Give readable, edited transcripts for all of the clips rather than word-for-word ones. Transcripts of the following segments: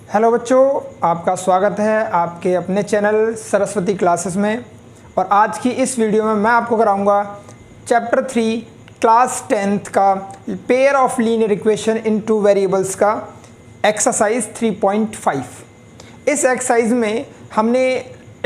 Hello बच्चों, आपका स्वागत है आपके अपने चैनल सरस्वती क्लासेस में। और आज की इस वीडियो में मैं आपको कराऊंगा चैप्टर 3 क्लास 10th का pair of linear equation in two variables का एक्सरसाइज 3.5। इस एक्सरसाइज में हमने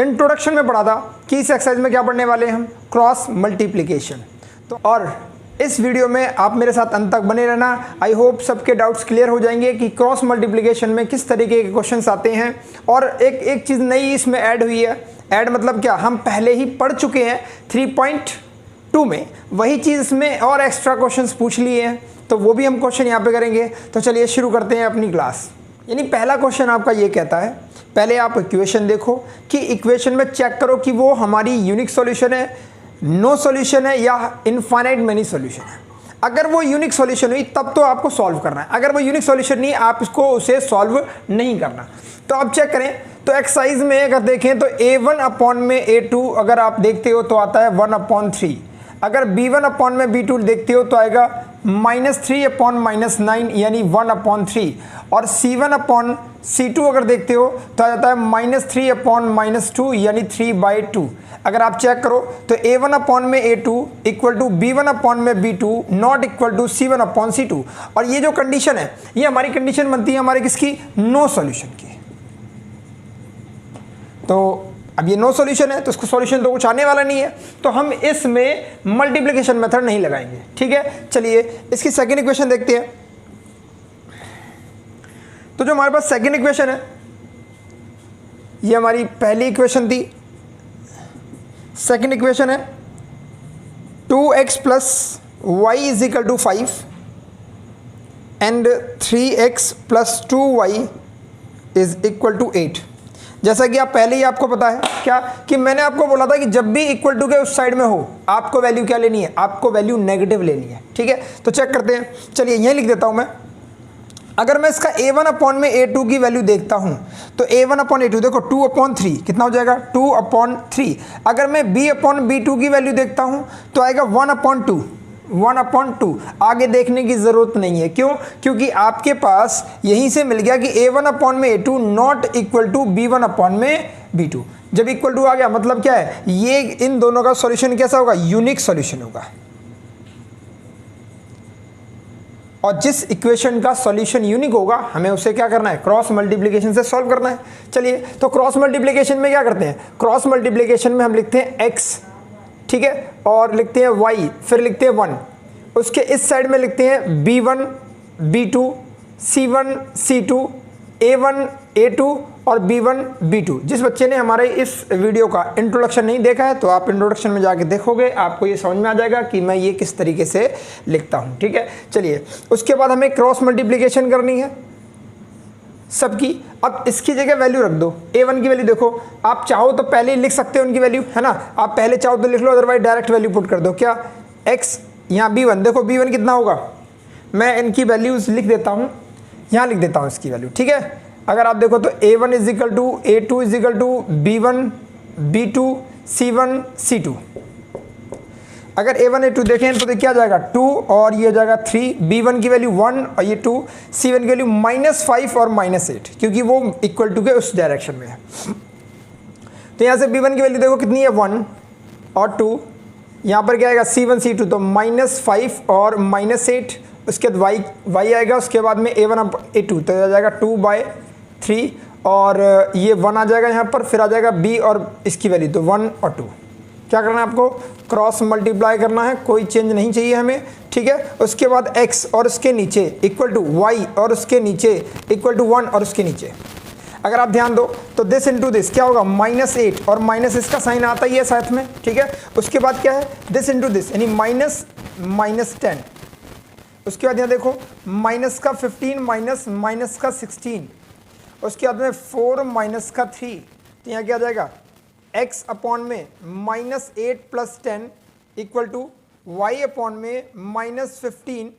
इंट्रोडक्शन में पढ़ा था कि इस एक्सरसाइज में क्या पढ़ने वाले हैं हम, क्रॉस मल्टीप्लिकेशन। तो और इस वीडियो में आप मेरे साथ अंत तक बने रहना। आई होप सबके डाउट्स क्लियर हो जाएंगे कि क्रॉस मल्टीप्लिकेशन में किस तरीके के क्वेश्चंस आते हैं। और एक चीज़ नई इसमें ऐड हुई है। ऐड मतलब क्या, हम पहले ही पढ़ चुके हैं 3.2 में, वही चीज़ इसमें और एक्स्ट्रा क्वेश्चंस पूछ लिए हैं, तो वो भी हम क्वेश्चन यहाँ पे करेंगे। तो चलिए शुरू करते हैं अपनी क्लास। यानी पहला क्वेश्चन आपका ये कहता है, पहले आप इक्वेशन देखो कि इक्वेशन में चेक करो कि वो हमारी यूनिक सॉल्यूशन है, नो सॉल्यूशन है या इनफाइनाइट मेनी सॉल्यूशन है। अगर वो यूनिक सॉल्यूशन हुई तब तो आपको सॉल्व करना है, अगर वो यूनिक सॉल्यूशन नहीं आप इसको उसे सॉल्व नहीं करना। तो आप चेक करें तो एक्सरसाइज में अगर देखें तो a1 अपॉन में a2 अगर आप देखते हो तो आता है 1/3। अगर b1 अपॉन में b2 देखते हो तो आएगा -3 अपॉन -9 यानी 1/3। और c1 अपॉन c2 अगर देखते हो तो आ जाता है -3 अपॉन -2 यानी 3/2। अगर आप चेक करो तो a1 अपॉन में a2 equal to b1 upon में b2 not equal to c1 upon c2। और ये जो कंडीशन है ये हमारी कंडीशन बनती है हमारे किसकी, नो सॉल्यूशन की। तो अब ये नो सॉल्यूशन है तो इसको सॉल्यूशन तो कुछ आने वाला नहीं है, तो हम इसमें मल्टीप्लिकेशन मेथड नहीं लगाएंगे। ठीक है, चलिए इसकी सेकेंड इक्वेशन देखते हैं। तो जो हमारे पास सेकेंड इक्वेशन है ये हमारी पहली इक्वेशन थी। सेकेंड इक्वेशन है 2x plus y is equal to 5 and 3x plus 2y is equal to 8। जैसा कि आप पहले ही आपको पता है क्या कि मैंने आपको बोला था कि जब भी इक्वल टू के उस साइड में हो आपको वैल्यू क्या लेनी है, आपको वैल्यू नेगेटिव लेनी है। ठीक है, तो चेक करते हैं। चलिए यहीं लिख देता हूं मैं। अगर मैं इसका a1 अपॉन में a2 की वैल्यू देखता हूं तो a1 अपॉन a2 देखो 2/3 कितना हो जाएगा, 2/3। अगर मैं b अपॉन b2 की वैल्यू देखता हूं तो आएगा 1/2। आगे देखने की जरूरत नहीं है, क्यों? क्योंकि आपके पास यहीं से मिल गया कि a1 अपॉन में a2 not equal to b1 upon में b2। जब इक्वल टू आ गया मतलब क्या है, ये इन दोनों का सॉल्यूशन कैसा होगा, यूनिक सॉल्यूशन होगा। और जिस इक्वेशन का सॉल्यूशन यूनिक होगा हमें उसे क्या करना है, क्रॉस मल्टीप्लिकेशन से सॉल्व करना है। चलिए तो क्रॉस मल्टीप्लिकेशन में क्या करते हैं, क्रॉस मल्टीप्लिकेशन में हम लिखते हैं x, ठीक है, और लिखते हैं y, फिर लिखते हैं 1। उसके इस साइड में लिखते हैं b1 b2 c1 c2 a1 a2 और b1 b2। जिस बच्चे ने हमारे इस वीडियो का इंट्रोडक्शन नहीं देखा है तो आप इंट्रोडक्शन में जाके देखोगे, आपको ये समझ में आ जाएगा कि मैं ये किस तरीके से लिखता हूँ। ठीक है, चलिए उसके बाद हमें क्रॉस मल्टीप्लिकेशन करनी है सबकी। अब इसकी जगह वैल्यू रख दो, a1 की वैल्यू देखो, आप चाहो तो पहले ही लिख सकते हो उनकी वैल्यू, है ना, आप पहले चाहो तो लिख लो, अदरवाइज डायरेक्ट वैल्यू पुट कर दो। क्या, x यहाँ b1 देखो, b1 कितना होगा, मैं इनकी वैल्यूज लिख देता हूँ, यहाँ लिख देता हूँ इसकी वैल्यू। ठीक है, अगर आप देखो तो a1 is equal to a2 is equal to b1 b2 c1 c2। अगर a1 a2 देखें तो क्या जाएगा 2 और ये जाएगा 3, b1 की वैल्यू 1 और ये 2, c1 की वैल्यू -5 और -8 क्योंकि वो इक्वल टू के उस डायरेक्शन में है। तो यहाँ से b1 की वैल्यू देखो कितनी है, 1 और 2, यहाँ पर क्या आएगा c1 c2 तो -5 और -8, उसके बाद y आएगा, उसके बाद में a1 a2 तो आ जाएगा 2/3 और ये 1 आ जाएगा यहाँ पर, फिर आ जाएगा b और इसकी वैल्यू तो 1 और 2। क्या करना है आपको, क्रॉस मल्टीप्लाई करना है, कोई चेंज नहीं चाहिए हमें। ठीक है, उसके बाद x और उसके नीचे इक्वल टू y और उसके नीचे इक्वल टू 1 और उसके नीचे। अगर आप ध्यान दो तो दिस इंटू दिस क्या होगा, -8 और माइनस इसका साइन आता ही है साथ में। ठीक है, उसके बाद क्या है, दिस इंटू दिस यानी -10। उसके बाद यहाँ देखो माइनस का 15 माइनस का 16, उसके बाद में 4 माइनस का 3, तो यहाँ क्या आ जाएगा x अपॉन में -8 plus 10 equal to y upon में -15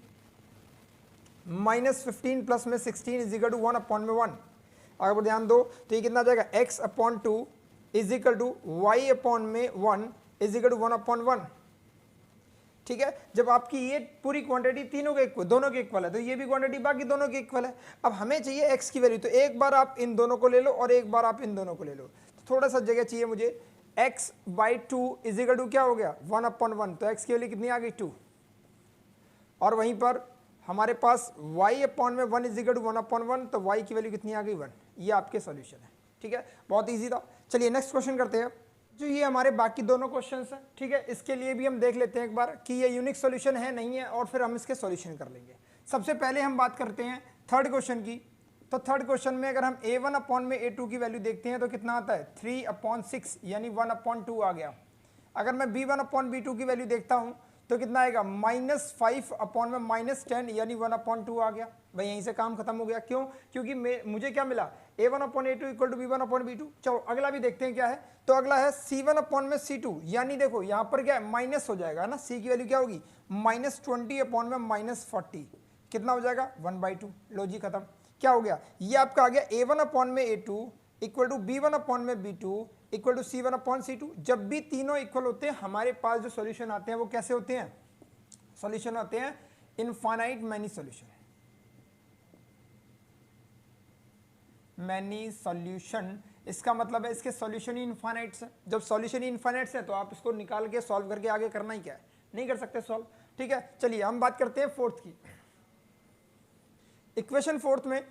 प्लस में 16 इज इक्वल टू 1 अपॉन में 1। अगर ध्यान दो तो ये कितना आ जाएगा, x upon 2 is equal to y upon में 1 इज इक्वल टू 1 अपॉन 1। ठीक है, जब आपकी ये पूरी क्वांटिटी तीनों के इक्वल, दोनों के इक्वल है, तो ये भी क्वांटिटी बाकी दोनों के इक्वल है। अब हमें चाहिए एक्स की वैल्यू, तो एक बार आप इन दोनों को ले लो और एक बार आप इन दोनों को ले लो, तो थोड़ा सा जगह चाहिए मुझे। x by 2 is equal to क्या हो गया 1/1, तो x की वैल्यू कितनी आ गई 2, और वहीं पर हमारे पास y अपॉन में 1 इज इक्वल टू 1/1, तो y की वैल्यू कितनी आ गई 1। ये आपके सॉल्यूशन है, ठीक है, बहुत इजी था। चलिए नेक्स्ट क्वेश्चन करते हैं, जो ये हमारे बाकी दोनों क्वेश्चंस हैं, ठीक है, इसके लिए भी हम देख लेते हैं एक बार कि ये यूनिक सॉल्यूशन है नहीं है, और फिर हम इसके सॉल्यूशन कर लेंगे। सबसे पहले हम बात करते हैं थर्ड क्वेश्चन की। तो थर्ड क्वेश्चन में अगर हम a1 अपॉन में a2 की वैल्यू देखते हैं तो कितना आता है 3/6 यानी 1/2 आ गया। अगर मैं b1 अपॉन b2 की वैल्यू देखता हूं तो कितना आएगा -5 अपॉन में -10 यानी 1/2 आ गया। भाई यहीं से काम खत्म हो गया, क्यों? क्योंकि मुझे क्या मिला a1 upon a2 equal to b1 upon b2। चलो अगला भी देखते हैं क्या है। तो अगला है c1 अपॉन में c2, यानी देखो यहाँ पर क्या है माइनस हो जाएगा ना, c की वैल्यू क्या होगी -20 अपॉन में -40, कितना हो जाएगा 1/2। लो जी खत्म, क्या हो गया, ये आपका आ गया a1 अपॉन में a2 equal to b1 upon में b2 equal to c1 upon c2। जब भी तीनों इक्वल होते हैं हमारे पास जो सॉल्यूशन आते हैं वो कैसे होते हैं, सॉल्यूशन आते हैं infinite many solution, many solution. इसका मतलब है इसके सॉल्यूशन ही इनफाइनाइट है। जब सॉल्यूशन ही इनफाइनाइट है तो आप इसको निकाल के सॉल्व करके आगे करना ही क्या है, नहीं कर सकते सॉल्व, ठीक है। चलिए हम बात करते हैं फोर्थ की। इक्वेशन फोर्थ में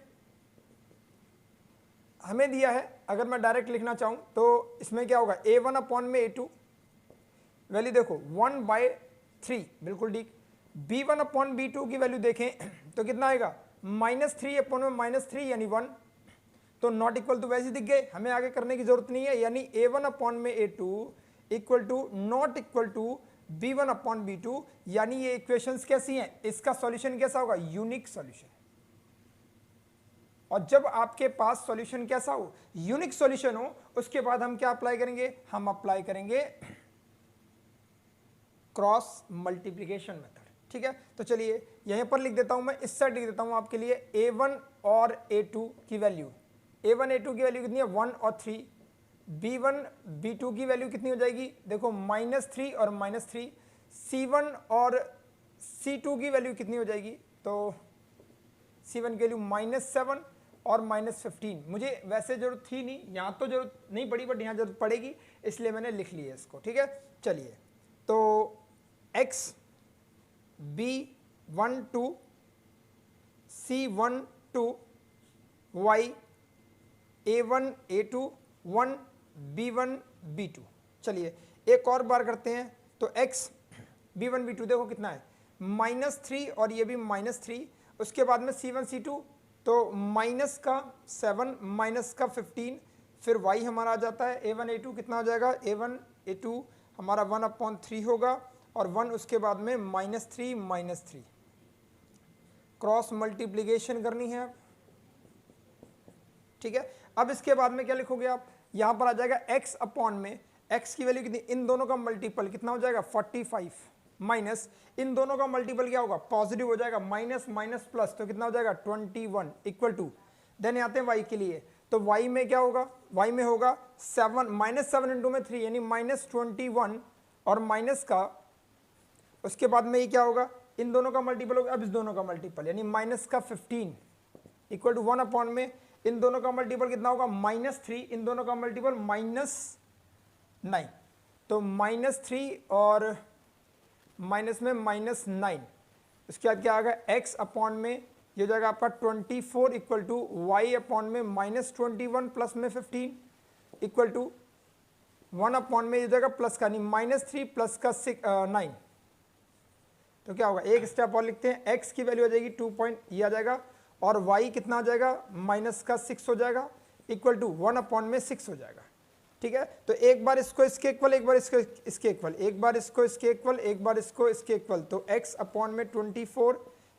हमें दिया है, अगर मैं डायरेक्ट लिखना चाहूं तो इसमें क्या होगा a1 अपॉन में a2 वैल्यू देखो 1/3, बिल्कुल ठीक। b1 अपॉन b2 की वैल्यू देखें तो कितना आएगा -3 अपॉन में -3 यानी 1, तो नॉट इक्वल टू वैसे दिख गए, हमें आगे करने की जरूरत नहीं है। यानी a1 अपॉन में a2 equal to not equal to b1 upon b2, यानी ये इक्वेशंस कैसी हैं, इसका सॉल्यूशन कैसा होगा यूनिक सॉल्यूशन। और जब आपके पास सॉल्यूशन कैसा हो, यूनिक सॉल्यूशन हो, उसके बाद हम क्या अप्लाई करेंगे, हम अप्लाई करेंगे क्रॉस मल्टीप्लिकेशन मेथड, ठीक है। तो चलिए यहीं पर लिख देता हूं, मैं इस साइड लिख देता हूं आपके लिए a1 और a2 की वैल्यू। a1 a2 की वैल्यू कितनी है 1 और 3, b1 b2 की वैल्यू कितनी हो जाएगी देखो -3 और -3, c1 और c2 की वैल्यू कितनी हो जाएगी, तो c1 की वैल्यू -7 और -15। मुझे वैसे जरूरत थी नहीं, यहाँ तो जरूरत नहीं पड़ी, बट यहाँ जरूरत पड़ेगी इसलिए मैंने लिख लिया इसको, ठीक है। चलिए तो x b12 c12 y a1 a2 1 b1 b2। चलिए एक और बार करते हैं, तो x b1 b2 देखो कितना है -3 और ये भी -3, उसके बाद में c1 c2 तो -7 -15, फिर y हमारा आ जाता है a1 a2 कितना हो जाएगा a1 a2 हमारा 1/3 होगा, और 1 उसके बाद में -3 क्रॉस मल्टीप्लिकेशन करनी है, ठीक है। अब इसके बाद में क्या लिखोगे आप, यहां पर आ जाएगा x अपॉन में x की वैल्यू कितनी, इन दोनों का मल्टीपल कितना हो जाएगा 45 माइनस इन दोनों का मल्टीपल क्या होगा पॉजिटिव हो जाएगा, माइनस माइनस प्लस, तो कितना हो जाएगा 21 इक्वल टू, देन आते हैं y के लिए, तो y में क्या होगा, y में होगा 7 -7 इंटू में 3 यानी -21 और माइनस का, उसके बाद में ये क्या होगा इन दोनों का मल्टीपल होगा, अब इस दोनों का मल्टीपल यानी माइनस का 15 इक्वल टू 1 अपॉन में इन दोनों का मल्टीपल कितना होगा -3, इन दोनों का मल्टीपल -9, तो -3 और माइनस में -9, उसके बाद क्या आएगा x अपॉन में ये हो जाएगा आपका 24 इक्वल टू y अपॉन में -21 प्लस में 15 इक्वल टू 1 अपॉन में ये हो जाएगा प्लस का नहीं -3 प्लस का 9, तो क्या होगा एक स्टेप और लिखते हैं, x की वैल्यू आ जाएगी 2 ये आ जाएगा, और y कितना आ जाएगा -6 हो जाएगा इक्वल टू 1 अपॉन में 6 हो जाएगा, ठीक है। तो एक बार इसको इसके इक्वल, एक बार इसको इसके इक्वल, एक बार इसको इसके इक्वल, एक बार इसको इसके इक्वल, तो x अपॉन में 24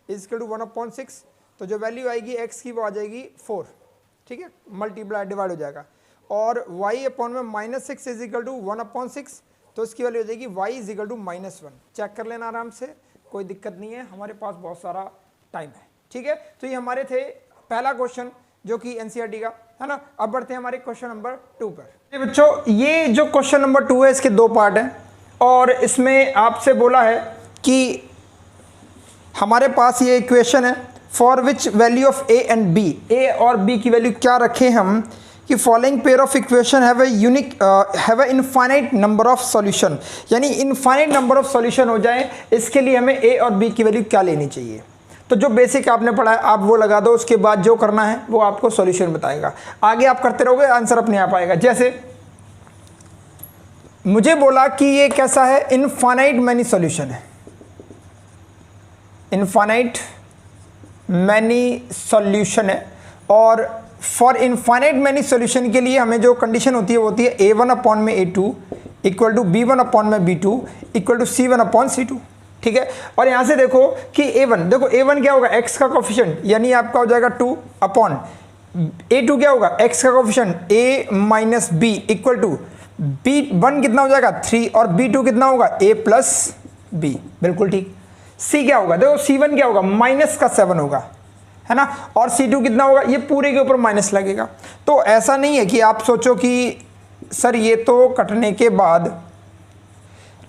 इज इक्वल टू 1/6, तो जो वैल्यू आएगी x की वो आ जाएगी 4, ठीक है, मल्टीप्लाई डिवाइड हो जाएगा, और y अपॉन में -6 इज इक्वल टू 1/6, तो इसकी वैल्यू हो जाएगी y is equal to -1। Check कर लेना आराम से, कोई दिक्कत नहीं है, हमारे पास बहुत सारा टाइम है, ठीक है। तो ये हमारे थे पहला क्वेश्चन जो कि एनसीईआरटी का है ना। अब बढ़ते हैं हमारे क्वेश्चन नंबर 2 पर। बच्चों ये जो क्वेश्चन नंबर 2 है इसके 2 पार्ट हैं, और इसमें आपसे बोला है कि हमारे पास ये इक्वेशन है for which value of a and b, a और बी की वैल्यू क्या रखें हम कि following pair of equation have a infinite number of solution, यानी इनफाइनाइट नंबर ऑफ सॉल्यूशन हो जाए, इसके लिए हमें ए और बी की वैल्यू क्या लेनी चाहिए। तो जो बेसिक आपने पढ़ा है आप वो लगा दो, उसके बाद जो करना है वो आपको सॉल्यूशन बताएगा, आगे आप करते रहोगे आंसर अपने आप आएगा। जैसे मुझे बोला कि ये कैसा है, इनफाइनाइट मैनी सॉल्यूशन है, इनफाइनाइट मैनी सॉल्यूशन है, और फॉर इनफाइनाइट मैनी सॉल्यूशन के लिए हमें जो कंडीशन होती है वो होती है a1 अपॉन में a2 equal to b1 upon में b2 equal to c1 upon c2, ठीक है। और यहाँ से देखो कि a1, देखो a1 क्या होगा, x का कोफिशिएंट, यानी आपका हो जाएगा 2 अपॉन a2 क्या होगा, x का coefficient a minus b equal to b1 कितना हो जाएगा 3 और b2 कितना होगा a प्लस b, बिल्कुल ठीक। c क्या होगा, देखो c1 क्या होगा, माइनस का 7 होगा, है ना, और c2 कितना होगा, ये पूरे के ऊपर माइनस लगेगा। तो ऐसा नहीं है कि आप सोचो कि सर ये तो कटने के बाद,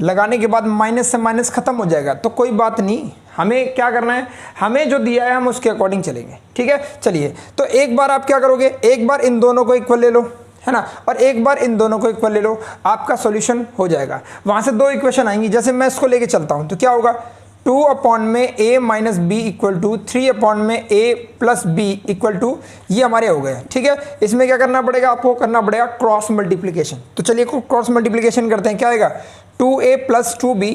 लगाने के बाद माइनस से माइनस खत्म हो जाएगा, तो कोई बात नहीं, हमें क्या करना है, हमें जो दिया है हम उसके अकॉर्डिंग चलेंगे, ठीक है। चलिए तो एक बार आप क्या करोगे, एक बार इन दोनों को इक्वल ले लो, है ना, और एक बार इन दोनों को इक्वल ले लो, आपका सॉल्यूशन हो जाएगा। वहां से दो इक्वेशन आएंगी, जैसे मैं इसको लेके चलता हूं तो क्या होगा, 2 अपॉन में a minus b equal to 3 upon में a plus b equal to, ये हमारे हो गए, ठीक है। इसमें क्या करना पड़ेगा, आपको करना पड़ेगा क्रॉस मल्टीप्लिकेशन। तो चलिए क्रॉस मल्टीप्लिकेशन करते हैं, क्या आएगा, 2a plus 2b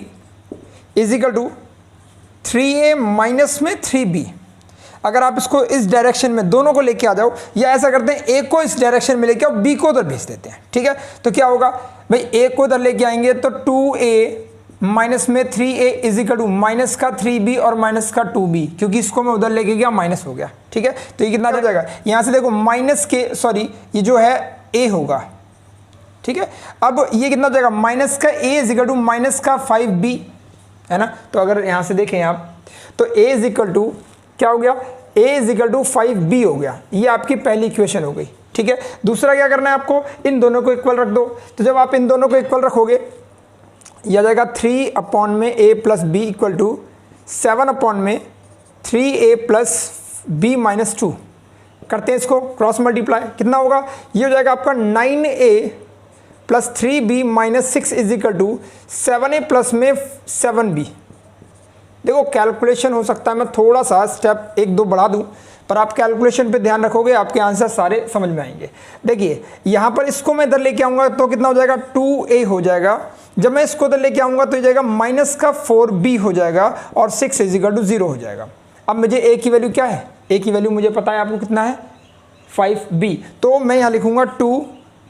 is equal to 3a minus में 3b। अगर आप इसको इस डायरेक्शन में दोनों को लेके आ जाओ, या ऐसा करते हैं a को इस डायरेक्शन में लेके आओ, b को उधर भेज देते हैं, ठीक है। तो क्या होगा भाई, a को उधर लेके आएंगे तो 2a माइनस में 3a is equal to minus का 3b और माइनस का 2b, क्योंकि इसको मैं उधर लेके गया माइनस हो गया, ठीक है। तो ये कितना हो जाएगा, यहाँ से देखो माइनस के, सॉरी ये जो है a होगा, ठीक है। अब ये कितना हो जाएगा, माइनस का a is equal to minus का 5b, है ना। तो अगर यहाँ से देखें आप तो a इज इक्वल टू क्या हो गया, a is equal to 5b हो गया, ये आपकी पहली इक्वेशन हो गई, ठीक है। दूसरा क्या करना है आपको, इन दोनों को इक्वल रख दो। तो जब आप इन दोनों को इक्वल रखोगे, यह आ जाएगा 3 अपॉन में a plus b equal to 7 upon में 3a प्लस b माइनस 2। करते हैं इसको क्रॉस मल्टीप्लाई, कितना होगा, ये हो जाएगा आपका 9a plus 3b minus 6 is equal to 7a plus में 7b। देखो कैलकुलेशन हो सकता है मैं थोड़ा सा स्टेप 1-2 बढ़ा दूं, पर आप कैलकुलेशन पे ध्यान रखोगे, आपके आंसर सारे समझ में आएंगे। देखिए यहाँ पर इसको मैं इधर लेके आऊँगा तो कितना हो जाएगा, 2a हो जाएगा। जब मैं इसको इधर लेके आऊँगा तो ये जाएगा माइनस का 4b हो जाएगा, और 6 इज इक्वल टू 0 हो जाएगा। अब मुझे a की वैल्यू क्या है, a की वैल्यू मुझे पता है आपको कितना है, 5b। तो मैं यहाँ लिखूँगा 2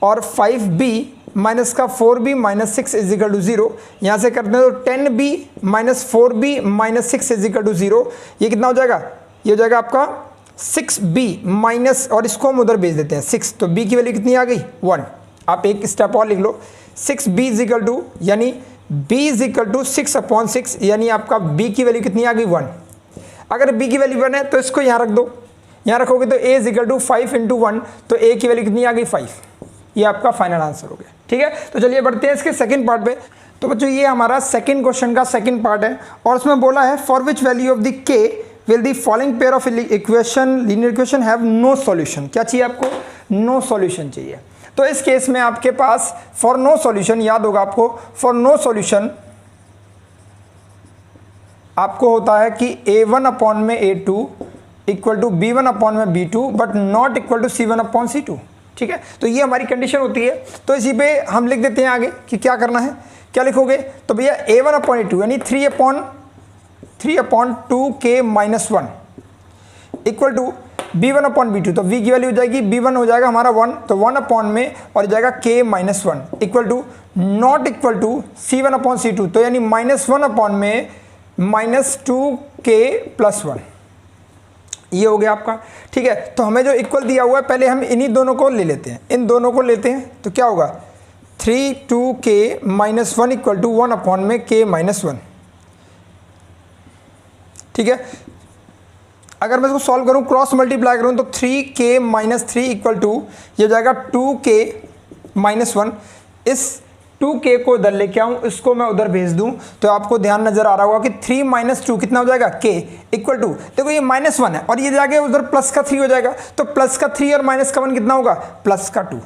और 5b माइनस का 4b minus 6 is equal to 0। यहाँ से करते हैं तो 10b minus 4b minus 6 is equal to 0। ये कितना हो जाएगा, ये हो जाएगा आपका 6b माइनस, और इसको हम उधर भेज देते हैं 6, तो b की वैल्यू कितनी आ गई, 1। आप एक स्टेप और लिख लो, 6b इज इक्वल टू, यानी b is equal to 6 upon 6, यानी आपका b की वैल्यू कितनी आ गई, 1। अगर b की वैल्यू 1 है तो इसको यहाँ रख दो, यहाँ रखोगे तो a is equal to 5 into 1, तो a की वैल्यू कितनी आ गई, 5। ये आपका फाइनल आंसर हो गया, ठीक है। तो चलिए बढ़ते हैं इसके सेकंड पार्ट पे। तो बच्चों ये हमारा सेकंड क्वेश्चन का सेकंड पार्ट है, और उसमें बोला है for which value of the k will the following pair of equation linear equation have no solution. क्या चाहिए आपको, नो सॉल्यूशन चाहिए। तो इस केस में आपके पास फॉर नो सॉल्यूशन, याद होगा आपको, फॉर नो सॉल्यूशन आपको होता है कि a1 अपॉन में a2 equal to b1 upon में b2 but not equal to c1 upon c2, ठीक है। तो ये हमारी कंडीशन होती है। तो इसी पे हम लिख देते हैं आगे कि क्या करना है, क्या लिखोगे, तो भैया a1 अपॉन a2 यानी 3 upon 2k minus 1 equal to b1 upon b2, तो v की वैल्यू हो जाएगी, b1 हो जाएगा हमारा 1, तो 1 अपॉन में और जाएगा k minus 1 equal to not equal to c1 upon c2, तो यानी माइनस 1 अपॉन में माइनस 2k प्लस 1। ये हो गया आपका, ठीक है। तो हमें जो इक्वल दिया हुआ है, पहले हम इन्हीं दोनों को ले लेते हैं, इन दोनों को लेते हैं, तो क्या होगा 3 2k minus 1 equal to 1 upon में k माइनस 1, ठीक है। अगर मैं इसको सॉल्व करूं, क्रॉस मल्टीप्लाई करूं, तो 3k माइनस 3 इक्वल टू ये हो जाएगा 2k माइनस 1। इस 2k को इधर लेके आऊँ, इसको मैं उधर भेज दूँ, तो आपको ध्यान नजर आ रहा होगा कि 3 माइनस 2 कितना हो जाएगा, k इक्वल टू, देखो ये -1 है और ये जाके उधर प्लस का 3 हो जाएगा, तो प्लस का 3 और माइनस का 1 कितना होगा, प्लस का 2।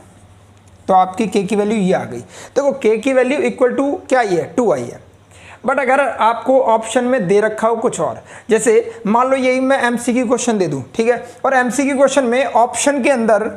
तो आपकी k की वैल्यू ये आ गई। देखो k की वैल्यू इक्वल टू क्या आई है, 2 आई है। बट अगर आपको ऑप्शन में दे रखा हो कुछ और, जैसे मान लो यही मैं एमसीक्यू क्वेश्चन दे दूं, ठीक है, और एमसीक्यू क्वेश्चन में ऑप्शन के अंदर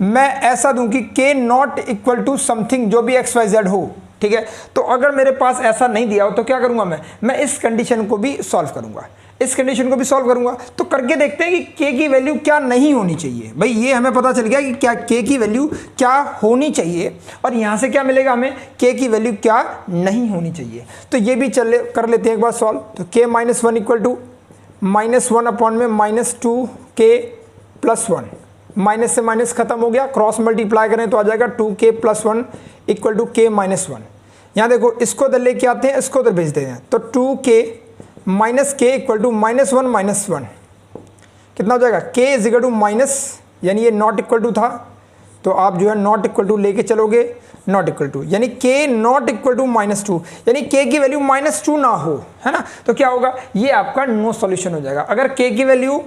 मैं ऐसा दूं कि k not equal to something, जो भी एक्स वाई जेड हो, ठीक है, तो अगर मेरे पास ऐसा नहीं दिया हो तो क्या करूंगा मैं इस कंडीशन को भी सॉल्व करूंगा, इस कंडीशन को भी सॉल्व करूंगा। तो करके देखते हैं कि k की वैल्यू क्या नहीं होनी चाहिए। भाई ये हमें पता चल गया कि क्या k की वैल्यू क्या होनी चाहिए, और यहाँ से क्या मिलेगा हमें, k की वैल्यू क्या नहीं होनी चाहिए। तो ये भी कर लेते हैं एक बार सॉल्व। तो k minus 1 equal to -1 upon में -2k प्लस 1, माइनस से माइनस खत्म हो गया, क्रॉस मल्टीप्लाई करें तो आ जाएगा 2k plus 1 equal to k minus 1। यहाँ देखो इसको उधर लेके आते हैं, इसको उधर भेज देते हैं, तो 2k minus k equal to -1 minus 1 कितना हो जाएगा, k is equal to minus, यानी ये नॉट इक्वल टू था, तो आप जो है नॉट इक्वल टू लेके चलोगे, नॉट इक्वल टू यानी k नॉट इक्वल टू -2, यानी k की वैल्यू -2 ना हो, है ना, तो क्या होगा, ये आपका नो सॉल्यूशन हो जाएगा। अगर k की वैल्यू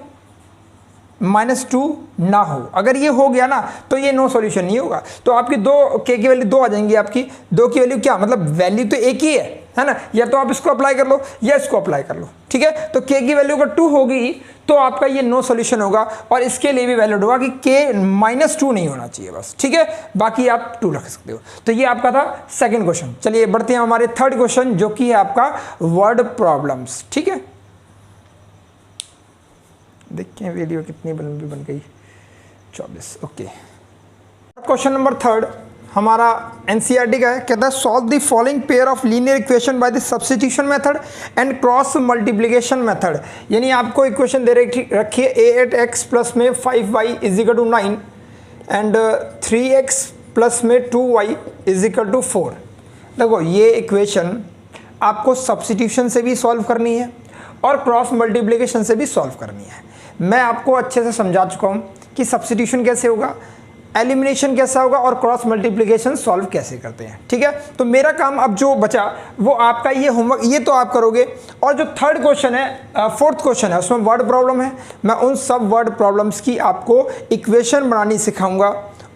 -2 ना हो, अगर ये हो गया ना तो ये नो सॉल्यूशन नहीं होगा। तो आपकी k की वैल्यू 2 आ जाएंगी, आपकी 2 की वैल्यू क्या, मतलब वैल्यू तो एक ही है ना, या तो आप इसको अप्लाई कर लो या इसको अप्लाई कर लो, ठीक है। तो k की वैल्यू अगर 2 होगी तो आपका ये नो सॉल्यूशन होगा, और इसके लिए भी वैलिड होगा कि k -2 नहीं होना चाहिए बस, ठीक है, बाकी आप 2 रख सकते हो। तो ये आपका था सेकंड क्वेश्चन। चलिए बढ़ते हैं हमारे थर्ड क्वेश्चन, जो कि है आपका वर्ड प्रॉब्लम्स, ठीक है। देखते हैं वीडियो कितनी लंबी बन गई, 24, ओके। क्वेश्चन नंबर थर्ड हमारा एनसीईआरटी का है, कहता है solve the following pair of linear equation by the substitution method and cross multiplication method. यानी आपको इक्वेशन दे रखी है 8x प्लस में 5y is equal to 9 and 3x plus में 2y इज इक्वल टू 4। देखो ये इक्वेशन आपको सब्स्टिट्यूशन से भी सॉल्व करनी है और क्रॉस मल्टीप्लिकेशन से भी सॉल्व करनी है। मैं आपको अच्छे से समझा चुका हूँ कि सब्स्टिट्यूशन कैसे होगा, एलिमिनेशन कैसा होगा और क्रॉस मल्टीप्लिकेशन सॉल्व कैसे करते हैं, ठीक है। तो मेरा काम अब जो बचा वो आपका ये होमवर्क, ये तो आप करोगे, और जो थर्ड क्वेश्चन है, फोर्थ क्वेश्चन है, उसमें वर्ड प्रॉब्लम है। मैं उन सब वर्ड प्रॉब्लम्स की आपको इक्वेशन बनानी सिखाऊंगा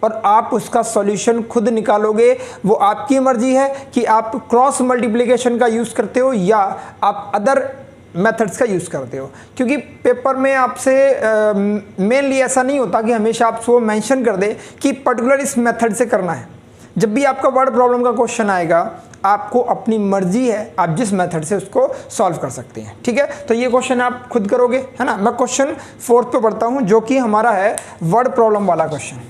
और आप उसका सॉल्यूशन खुद निकालोगे। वो आपकी मर्जी है कि आप क्रॉस मल्टीप्लिकेशन का यूज़ करते हो या आप अदर मेथड्स का यूज़ करते हो, क्योंकि पेपर में आपसे मेनली ऐसा नहीं होता कि हमेशा आपको मेंशन कर दे कि पर्टिकुलर इस मेथड से करना है। जब भी आपका वर्ड प्रॉब्लम का क्वेश्चन आएगा, आपको अपनी मर्जी है, आप जिस मेथड से उसको सॉल्व कर सकते हैं, ठीक है। तो ये क्वेश्चन आप खुद करोगे, है ना। मैं क्वेश्चन फोर्थ पे बढ़ता हूँ, जो कि हमारा है वर्ड प्रॉब्लम वाला क्वेश्चन।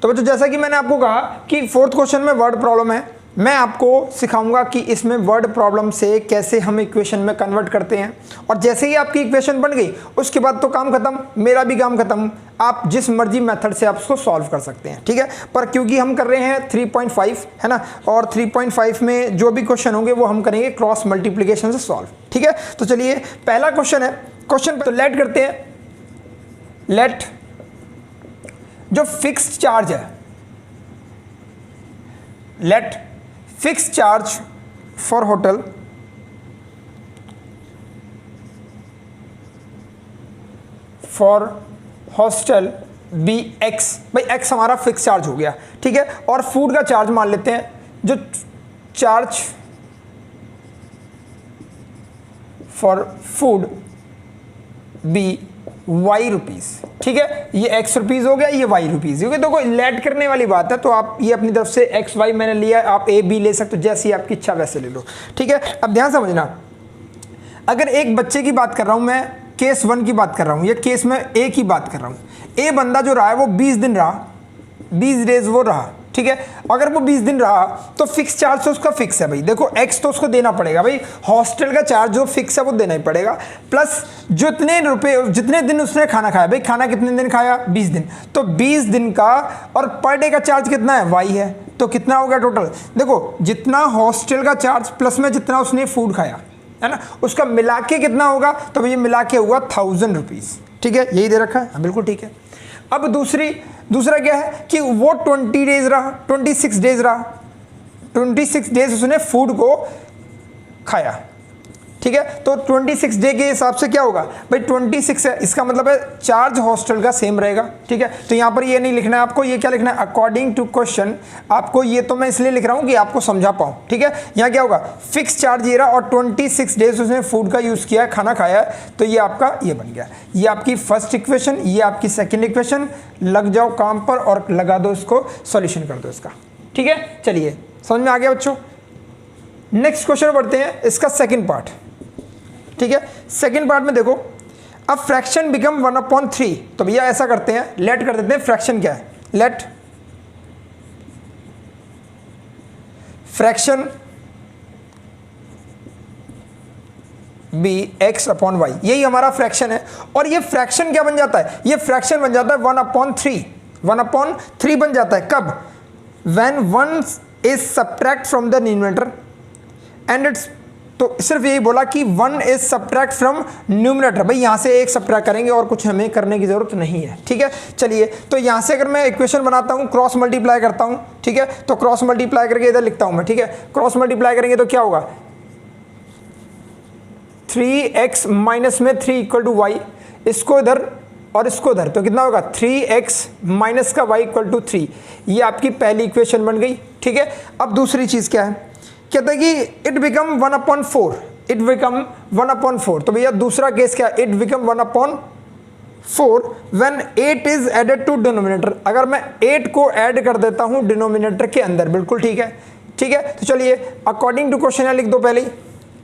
तो बच्चों जैसा कि मैंने आपको कहा कि फोर्थ क्वेश्चन में वर्ड प्रॉब्लम है, मैं आपको सिखाऊंगा कि इसमें वर्ड प्रॉब्लम से कैसे हम इक्वेशन में कन्वर्ट करते हैं। और जैसे ही आपकी इक्वेशन बन गई उसके बाद तो काम खत्म, मेरा भी काम खत्म। आप जिस मर्जी मेथड से आप उसको सॉल्व कर सकते हैं, ठीक है। पर क्योंकि हम कर रहे हैं 3.5, है ना, और 3.5 में जो भी क्वेश्चन होंगे वो हम करेंगे क्रॉस मल्टीप्लिकेशन से सॉल्व, ठीक है। तो चलिए पहला क्वेश्चन है, क्वेश्चन तो लेट करते हैं। लेट जो फिक्स्ड चार्ज है, let fixed charge for hotel for hostel be x. भाई एक्स हमारा फिक्स चार्ज हो गया, ठीक है। और फूड का चार्ज मान लेते हैं, जो charge for food be y rupees, ठीक है। ये एक्स रुपीज़ हो गया, ये वाई रुपीज़ हो गया। देखो लेट करने वाली बात है, तो आप ये अपनी तरफ से एक्स वाई मैंने लिया, आप ए बी ले सकते हो, जैसी आपकी इच्छा वैसे ले लो, ठीक है। अब ध्यान समझना, अगर एक बच्चे की बात कर रहा हूँ मैं, केस 1 की बात कर रहा हूँ, या केस में ए की बात कर रहा हूँ। ए बंदा जो रहा है वो 20 दिन रहा, 20 डेज वो रहा, ठीक है। अगर वो 20 दिन रहा तो फिक्स चार्ज तो उसका फिक्स है। भाई देखो एक्स तो उसको देना पड़ेगा, भाई हॉस्टल का चार्ज जो फिक्स है वो देना ही पड़ेगा, प्लस जितने रुपए जितने दिन उसने खाना खाया। भाई खाना कितने दिन खाया, 20 दिन, तो 20 दिन का, और पर डे का चार्ज कितना है, वाई है, तो कितना हो गया टोटल। देखो जितना हॉस्टल का चार्ज प्लस में जितना उसने फूड खाया, है ना, उसका मिला के कितना होगा, तो ये मिला के हुआ 1000 रुपीज़, ठीक है, यही दे रखा है, हाँ बिल्कुल ठीक है। अब दूसरा क्या है कि वो 20 डेज रहा, 26 डेज रहा, 26 डेज उसने फूड को खाया, ठीक है। तो 26 डे के हिसाब से क्या होगा भाई, 26 है, इसका मतलब है चार्ज हॉस्टल का सेम रहेगा, ठीक है। तो यहाँ पर ये नहीं लिखना है आपको, ये क्या लिखना है, अकॉर्डिंग टू क्वेश्चन। आपको ये तो मैं इसलिए लिख रहा हूँ कि आपको समझा पाऊँ, ठीक है। यहाँ क्या होगा, फिक्स चार्ज ये रहा और 26 डेज उसने फूड का यूज़ किया है, खाना खाया है, तो ये आपका ये बन गया। ये आपकी फर्स्ट इक्वेशन, ये आपकी सेकेंड इक्वेशन। लग जाओ काम पर और लगा दो इसको, सॉल्यूशन कर दो इसका, ठीक है। चलिए समझ में आ गया बच्चों। नेक्स्ट क्वेश्चन बढ़ते हैं, इसका सेकेंड पार्ट, ठीक है। सेकंड पार्ट में देखो, अब फ्रैक्शन बिकम 1/3। तो भैया ऐसा करते हैं, लेट कर देते हैं फ्रैक्शन क्या है, लेट फ्रैक्शन बी x/y, यही हमारा फ्रैक्शन है। और ये फ्रैक्शन क्या बन जाता है, ये फ्रैक्शन बन जाता है 1/3 बन जाता है कब, when 1 is subtract from the numerator and it's, तो सिर्फ यही बोला कि 1 इज सब्ट्रैक्ट फ्रॉम न्यूमरेटर। भाई यहाँ से एक सब्ट्रैक्ट करेंगे और कुछ हमें करने की जरूरत नहीं है, ठीक है। चलिए, तो यहाँ से अगर मैं इक्वेशन बनाता हूँ, क्रॉस मल्टीप्लाई करता हूँ, ठीक है। तो क्रॉस मल्टीप्लाई करके इधर लिखता हूँ मैं, ठीक है। क्रॉस मल्टीप्लाई करेंगे तो क्या होगा, 3x माइनस में 3 = y, इसको इधर और इसको इधर, तो कितना होगा 3x माइनस का y = 3। ये आपकी पहली इक्वेशन बन गई, ठीक है। अब दूसरी चीज़ क्या है, कहते हैं कि इट बिकम 1/4, इट बिकम 1/4। तो भैया दूसरा केस क्या है, it become 1/4 when 8 is added to denominator. अगर मैं 8 को ऐड कर देता हूं डिनोमिनेटर के अंदर, बिल्कुल ठीक है, ठीक है। तो चलिए अकॉर्डिंग टू क्वेश्चन लिख दो पहले ही,